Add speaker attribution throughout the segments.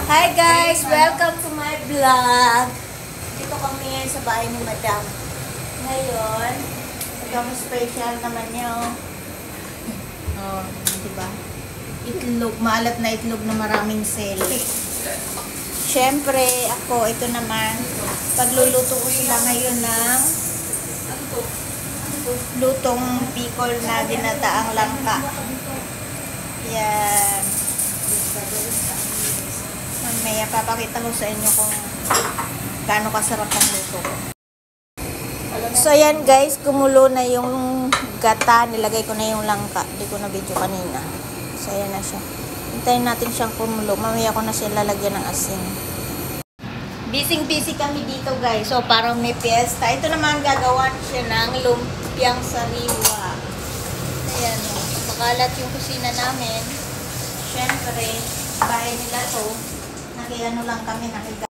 Speaker 1: Hi guys! Welcome to my vlog. Dito kami ngayon sa bahay ni Madam. Ngayon, special naman niyo. Oh, diba? Itlog, maalat na itlog na maraming sili. Siyempre, ako, ito naman, pagluluto ko sila ngayon ng lutong bicol na ginataang langka. Yan. Mamaya papakita ko sa inyo kung gaano kasarap ang luto ko. So ayan guys, kumulo na yung gata, nilagay ko na yung langka. Hindi ko na video kanina. So ayan na siya. Hintayin natin siyang kumulo. Mamaya ko na siya lalagyan ng asin. Busy kami dito guys. So parang may fiesta. Ito naman gagawa siya ng lumpiang sariwa. Ayan. Makalat yung kusina namin. Siyempre, bahay nila to. Nakiano lang kami, nakiga.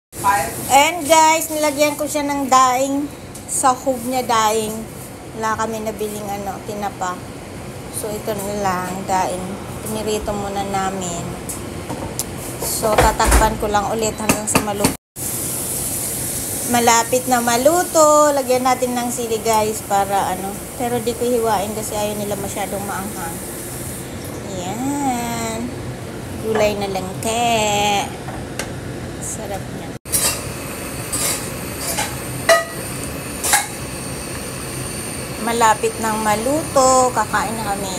Speaker 1: And guys, nilagyan ko siya ng daing. Sa hub niya daing. Wala kami nabiling tinapa. So ito na lang, daing. Pinirito muna namin. So tatakpan ko lang ulit hanggang sa maluto. Malapit na maluto. Lagyan natin ng sili guys para Pero di ko hiwain kasi ayaw nila masyadong maanghang. Yan. Gulay na langke. Sarap niya. Malapit nang maluto. Kakain na kami.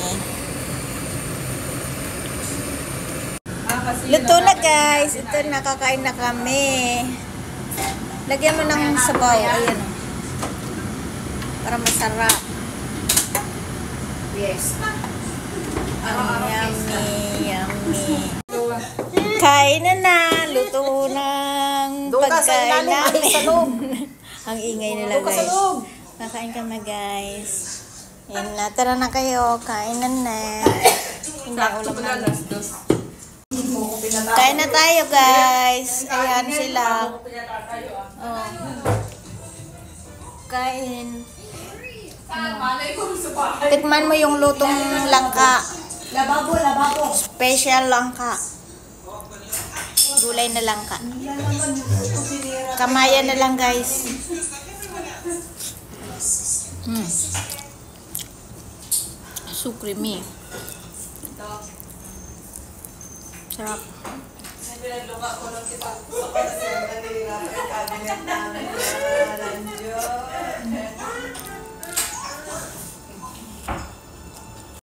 Speaker 1: Luto na guys. Ito na, kakain na kami. Lagyan mo ng sabaw. Ayan. Para masarap. Yes. Yummy. Kain na. Luto ng pagkain namin. Ang ingay nila guys. Kakain kami guys. Yan na. Tara na kayo. Kain na. Kain na tayo guys. Ayan sila. Oh. Kain. Tikman mo yung lutong langka. Lababo. Special langka. Gulay na langka. Kamayan na lang guys. So creamy. Sarap.